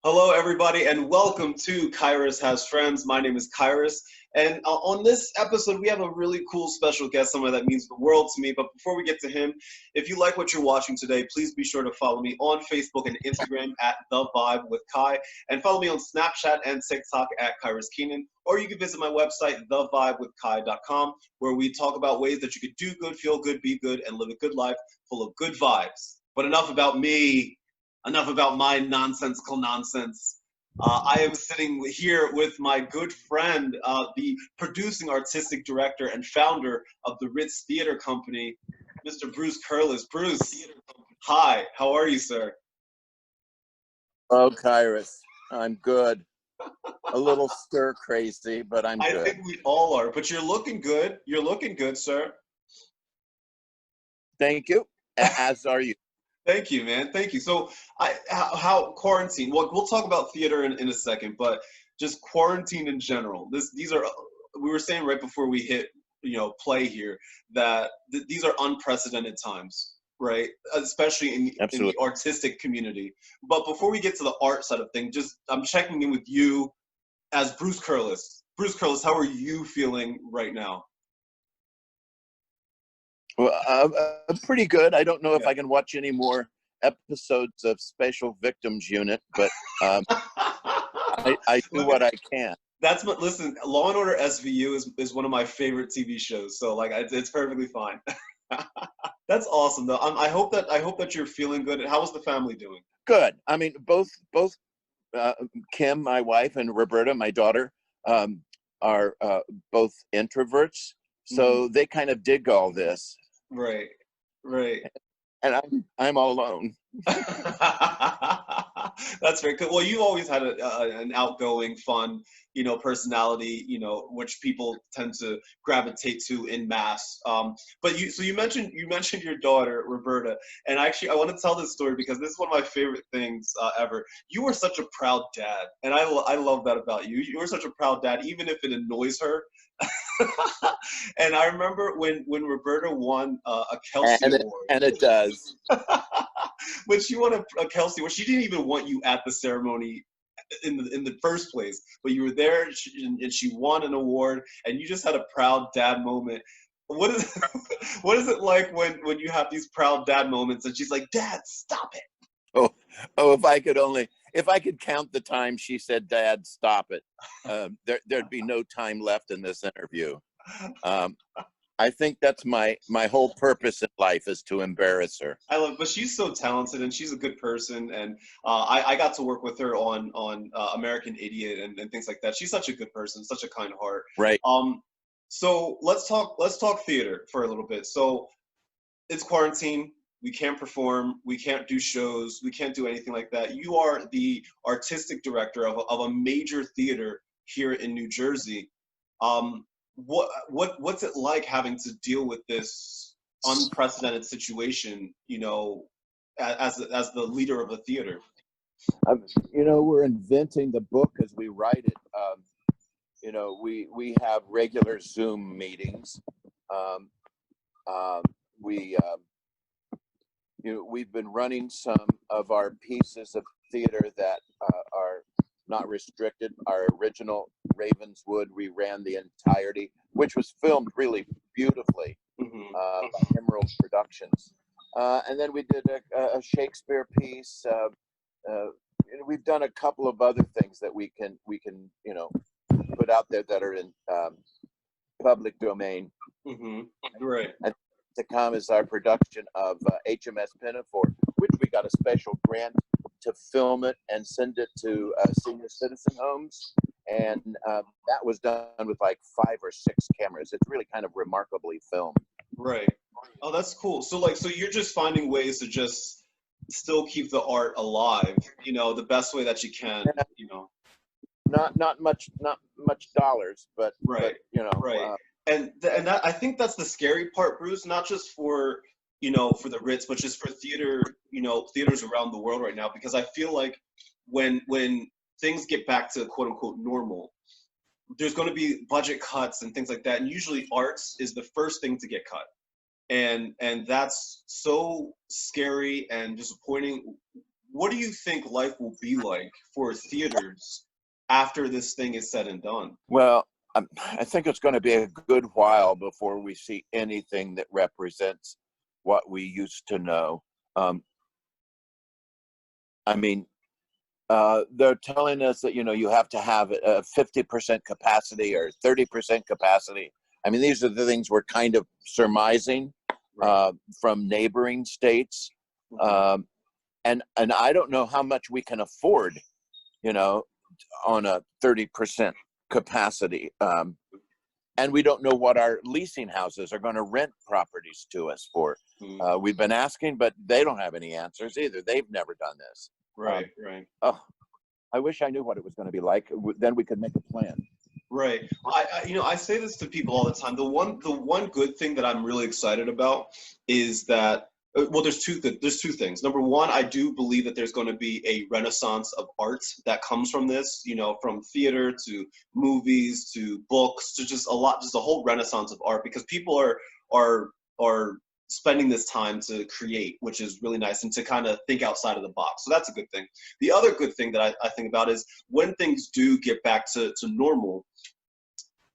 Hello, everybody, and welcome to Kyrus Has Friends. My name is Kyrus, and on this episode, we have a really cool special guest, someone that means the world to me. But before we get to him, if you like what you're watching today, please be sure to follow me on Facebook and Instagram at The Vibe with Kai, and follow me on Snapchat and TikTok at Kyrus Keenan. Or you can visit my website, thevibewithkai.com, where we talk about ways that you could do good, feel good, be good, and live a good life full of good vibes. But enough about me. Enough about my nonsensical nonsense. I am sitting here with my good friend, the producing artistic director and founder of the Ritz Theater Company, Mr. Bruce Curless. Bruce, hi, how are you, sir? Oh, Kyrus, I'm good. A little stir crazy, but I'm I good. think we all are, but you're looking good. You're looking good, sir. Thank you, as are you. Thank you, man. Thank you. So, how quarantine? Well, we'll talk about theater in a second, but just quarantine in general. These are, we were saying right before we hit, play here that these are unprecedented times, right? Especially in the Absolutely. artistic community. But before we get to the art side of things, just I'm checking in with you as Bruce Curless. Bruce Curless, how are you feeling right now? Well, I'm pretty good. I don't know if Yeah. I can watch any more episodes of Special Victims Unit, but I do Look what I can. That's what. Listen, Law and Order SVU is one of my favorite TV shows. So like, it's perfectly fine. That's awesome, though. I hope that you're feeling good. How is the family doing? Good. I mean, both Kim, my wife, and Roberta, my daughter, are both introverts, Hmm. so they kind of dig all this, Right, right. and I'm all alone. That's very cool. Well, you've always had an outgoing, fun, personality, which people tend to gravitate to in mass. But you mentioned your daughter Roberta, and actually, I want to tell this story because this is one of my favorite things ever. You were such a proud dad, and I love that about you. You were such a proud dad, even if it annoys her. And I remember when Roberta won a Kelsey and it, Award. and it does. When she won a Kelsey, where she didn't even want you at the ceremony in the first place, but you were there, and she won an award, and you just had a proud dad moment. What is what is it like when you have these proud dad moments, and she's like, "Dad, stop it." Oh, if I could count the time she said, "Dad, stop it," there'd be no time left in this interview. Um, I think that's my whole purpose in life is to embarrass her. But she's so talented and she's a good person, and I got to work with her on American Idiot and things like that. She's such a good person, such a kind heart. Right. Um, so let's talk theater for a little bit. So it's quarantine. We can't perform. We can't do shows. We can't do anything like that. You are the artistic director of a major theater here in New Jersey. What's it like having to deal with this unprecedented situation? As the leader of a theater. We're inventing the book as we write it. We have regular Zoom meetings. Um, um, we we've been running some of our pieces of theater that are not restricted. Our original Ravenswood, we ran the entirety, which was filmed really beautifully Hmm. by Emerald Productions. And then we did a Shakespeare piece. We've done a couple of other things that we can put out there that are in public domain. Hmm. Right. And to come is our production of HMS Pinafore, which we got a special grant to film it and send it to senior citizen homes. And that was done with like 5 or 6 cameras. It's really kind of remarkably filmed. Right. Oh, that's cool. So you're just finding ways to just still keep the art alive, the best way that you can. Not much dollars, but Right. Right. And that, I think that's the scary part, Bruce, not just for the Ritz, but just for theaters around the world right now, because I feel like when things get back to quote unquote normal, there's going to be budget cuts and things like that, and usually arts is the first thing to get cut, and that's so scary and disappointing what do you think life will be like for theaters after this thing is said and done? Well, I think it's going to be a good while before we see anything that represents what we used to know. Um, I mean, they're telling us that, you know, you have to have a 50% capacity or 30% capacity. I mean, these are the things we're kind of surmising from neighboring states. Mhm. And I don't know how much we can afford, you know, on a 30% capacity. And we don't know what our leasing houses are going to rent properties to us for. We've been asking, but they don't have any answers either. They've never done this. Right, right. Oh, I wish I knew what it was going to be like. Then we could make a plan. Right. You know, I say this to people all the time. The one good thing that I'm really excited about is that, well, there's two things. Number one, I do believe that there's going to be a renaissance of art that comes from this. You know, from theater to movies to books to just a whole renaissance of art, because people are spending this time to create, which is really nice, and to kind of think outside of the box. So that's a good thing. The other good thing that I think about is when things do get back to normal,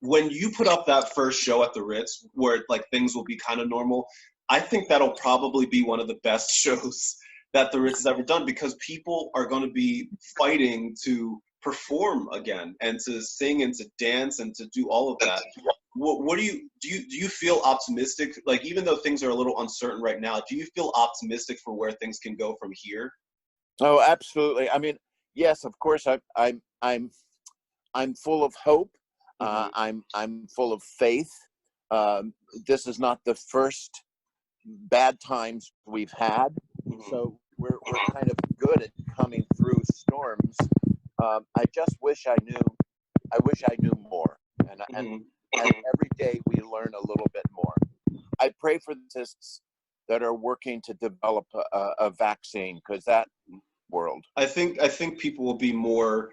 when you put up that first show at the Ritz where like things will be kind of normal, I think that'll probably be one of the best shows that the Ritz has ever done, because people are going to be fighting to perform again and to sing and to dance and to do all of that. What do you feel optimistic? Like, even though things are a little uncertain right now, do you feel optimistic for where things can go from here? Oh, absolutely. I mean, yes, of course. I'm full of hope. Hmm. I'm full of faith. This is not the first bad times we've had, Hmm. so we're kind of good at coming through storms. I just wish I knew. I wish I knew more, Hmm. and every day we learn a little bit more. I pray for the scientists that are working to develop a vaccine, because that world. I think people will be more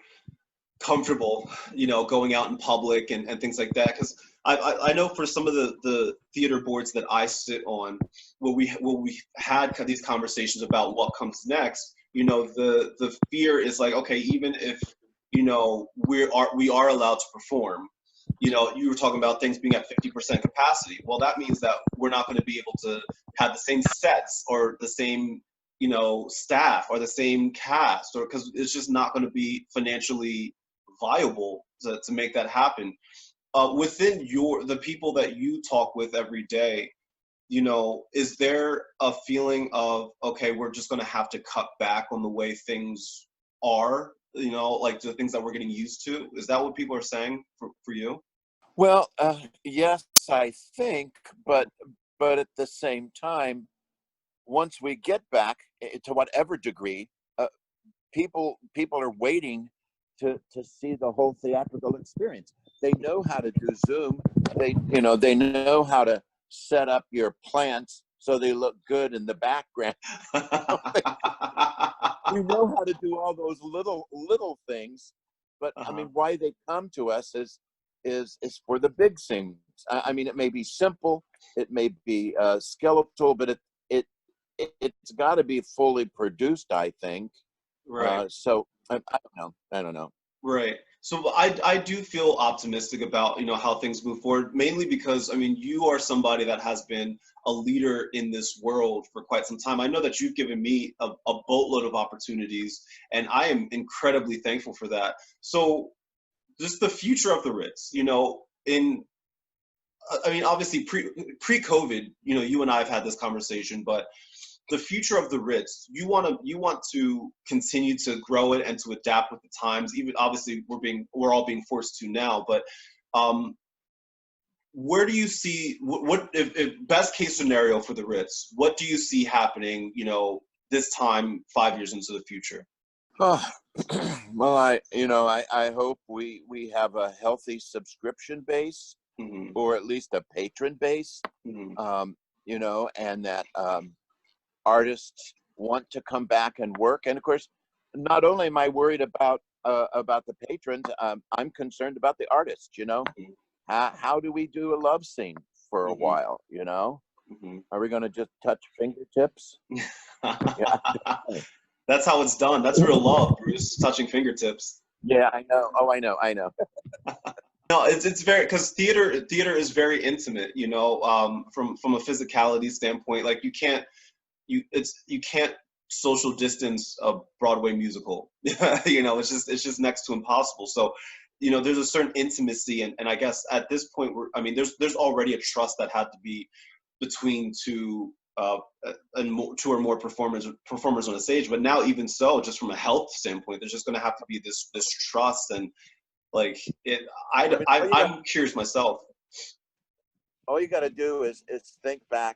comfortable, you know, going out in public and things like that. Because I know for some of the theater boards that I sit on, where we had these conversations about what comes next, you know, the fear is like, okay, even if, you know, we are allowed to perform, you know, you were talking about things being at 50% capacity. Well, that means that we're not going to be able to have the same sets or the same, you know, staff or the same cast, or because it's just not going to be financially viable to make that happen. Within the people that you talk with every day, you know, is there a feeling of, okay, we're just going to have to cut back on the way things are, you know, like the things that we're getting used to? Is that what people are saying for you? Well, yes, I think, but at the same time, once we get back to whatever degree, people are waiting to see the whole theatrical experience. They know how to do Zoom. They know how to set up your plants so they look good in the background. We know how to do all those little things, but I Uh-huh. mean, why they come to us is for the big things. I mean, it may be simple, it may be skeletal, but it's got to be fully produced, I think. Right. So I don't know. I don't know. Right. So I do feel optimistic about, you know, how things move forward, mainly because, I mean, you are somebody that has been a leader in this world for quite some time. I know that you've given me a boatload of opportunities, and I am incredibly thankful for that. So just the future of the Ritz, you know, I mean, obviously pre-COVID, you know, you and I have had this conversation, but the future of the Ritz, you want to continue to grow it and to adapt with the times. Even obviously we're all being forced to now, but um, where do you see what if best case scenario for the Ritz? What do you see happening? You know, this time 5 years into the future. Oh, well, I hope we have a healthy subscription base, Hmm. or at least a patron base. Hmm. And that artists want to come back and work. And of course, not only am I worried about the patrons, I'm concerned about the artists. How do we do a love scene for a Hmm. while? Hmm. Are we going to just touch fingertips? Yeah. That's how it's done. That's real love, Bruce. Touching fingertips. Yeah, I know. Oh, I know. No, it's very, because theater is very intimate. You know, from a physicality standpoint, like you can't social distance a Broadway musical. You know, it's just next to impossible. So, you know, there's a certain intimacy, and I guess at this point, there's already a trust that had to be between two or more performers on a stage. But now, even so, just from a health standpoint, there's just going to have to be this trust, and like it. I mean, I'm curious myself. all you got to do is think back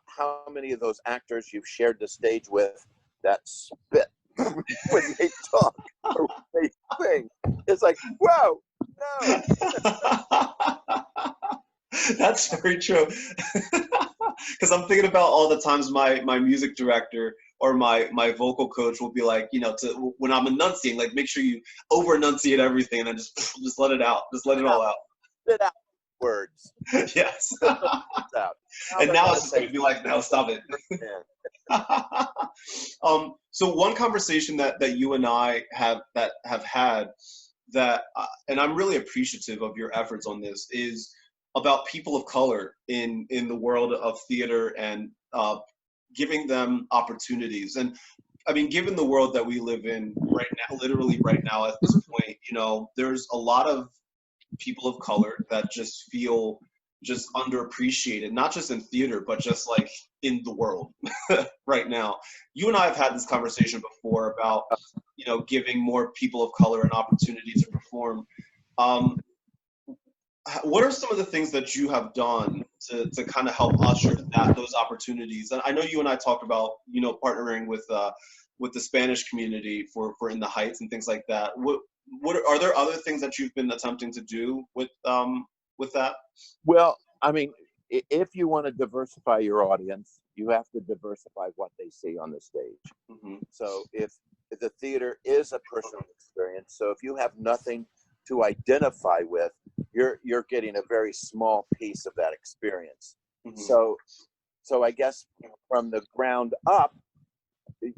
how many of those actors you've shared the stage with that spit when they talk or when they sing. It's like, whoa, no. That's very true. Because I'm thinking about all the times my music director or my vocal coach will be like, you know, when I'm enunciating, like make sure you over enunciate everything and then just let it out, just let it all out. Spit out words. Yes. Out. And now it's just going to be like, now stop it. So one conversation that you and I have had that, and I'm really appreciative of your efforts on this, is about people of color in the world of theater, and giving them opportunities. And I mean, given the world that we live in right now, literally right now at this point, you know, there's a lot of people of color that just feel just underappreciated, not just in theater, but just like in the world right now. You and I have had this conversation before about, you know, giving more people of color an opportunity to perform. Um, what are some of the things that you have done to kind of help usher those opportunities? And I know you and I talked about, you know, partnering with the Spanish community for In the Heights and things like that. What are there other things that you've been attempting to do with that? Well, I mean, if you want to diversify your audience, you have to diversify what they see on the stage. Mm-hmm. So if the theater is a personal experience, so if you have nothing to identify with, you're getting a very small piece of that experience. Mm-hmm. So I guess from the ground up,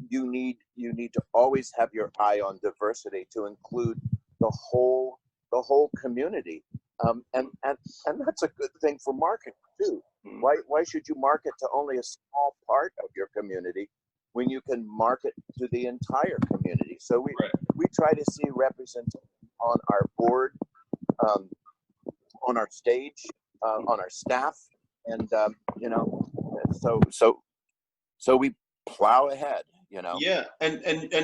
you need to always have your eye on diversity to include the whole community, and that's a good thing for marketing too. Mm-hmm. Why should you market to only a small part of your community when you can market to the entire community? So we try to see representation on our board, on our stage, on our staff, and you know, so we plow ahead, you know. Yeah, and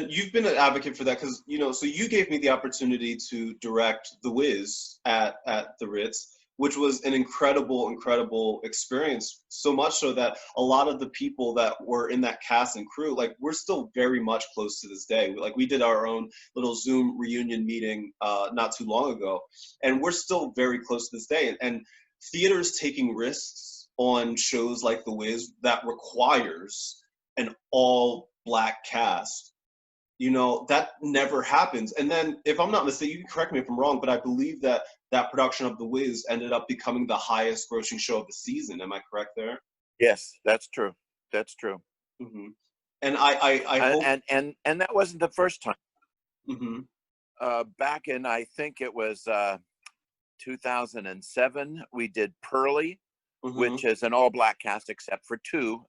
you've been an advocate for that, because, you know, so you gave me the opportunity to direct The Wiz at the Ritz, which was an incredible experience. So much so that a lot of the people that were in that cast and crew, like, we're still very much close to this day. Like, we did our own little Zoom reunion meeting not too long ago, and we're still very close to this day. And theaters taking risks on shows like The Wiz that requires an all Black cast, you know, that never happens. And then, if I'm not mistaken, you can correct me if I'm wrong, but I believe that production of The Wiz ended up becoming the highest grossing show of the season. Am I correct there? Yes, that's true. That's true. Mm-hmm. And I hope, and that wasn't the first time. Mm-hmm. Back in, I think it was 2007, we did Pearly, mm-hmm. which is an all Black cast except for two.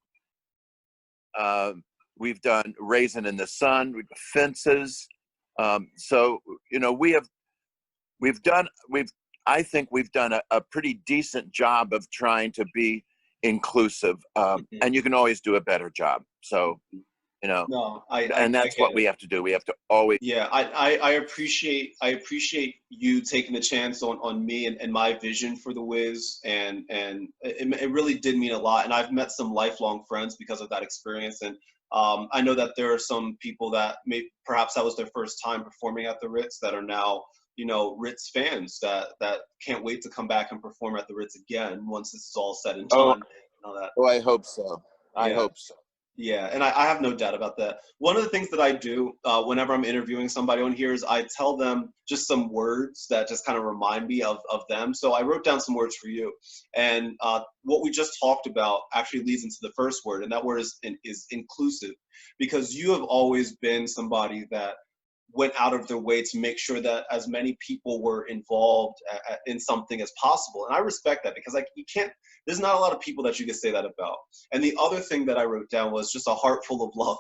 We've done Raisin in the Sun, Fences. So, you know, I think we've done a pretty decent job of trying to be inclusive, mm-hmm. and you can always do a better job. So, you know, and that's what we have to do. We have to always. Yeah, I appreciate you taking the chance on me and my vision for The Wiz, and it really did mean a lot. And I've met some lifelong friends because of that experience. And I know that there are some people that perhaps that was their first time performing at the Ritz that are now, you know, Ritz fans that can't wait to come back and perform at the Ritz again once this is all said and done. Oh, I hope so. I hope so. Yeah, and I have no doubt about that. One of the things that I do whenever I'm interviewing somebody on here is I tell them just some words that just kind of remind me of them. So I wrote down some words for you. And what we just talked about actually leads into the first word, and that word is inclusive, because you have always been somebody that went out of their way to make sure that as many people were involved in something as possible. And I respect that, because like you can't, there's not a lot of people that you can say that about. And the other thing that I wrote down was just a heart full of love,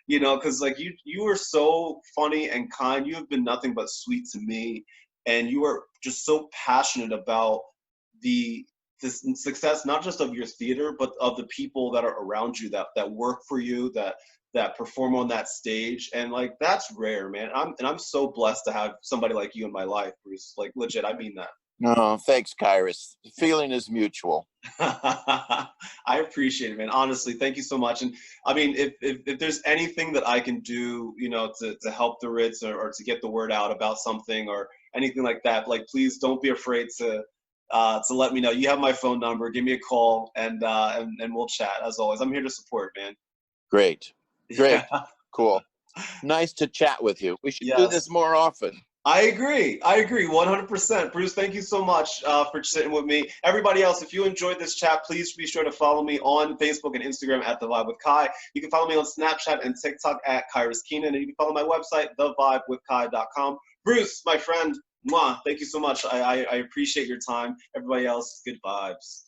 you know, because like you are so funny and kind. You have been nothing but sweet to me, and you are just so passionate about the this success, not just of your theater, but of the people that are around you, that work for you, that perform on that stage. And like that's rare, man. I'm so blessed to have somebody like you in my life, Bruce. Like legit, I mean that. No, thanks, Kyrus. The feeling is mutual. I appreciate it, man. Honestly, thank you so much. And I mean, if there's anything that I can do, you know, to help the Ritz, or to get the word out about something or anything like that, like please don't be afraid to let me know. You have my phone number. Give me a call, and we'll chat. As always, I'm here to support, man. Great. Great. Yeah. Cool. Nice to chat with you. We should do this Yes. more often. I agree. I agree 100%. Bruce, thank you so much for sitting with me. Everybody else, if you enjoyed this chat, please be sure to follow me on Facebook and Instagram at The Vibe with Kai. You can follow me on Snapchat and TikTok at Kyrus Keenan, and you can follow my website, thevibewithkai.com. Bruce, my friend, mwah, thank you so much. I appreciate your time. Everybody else, good vibes.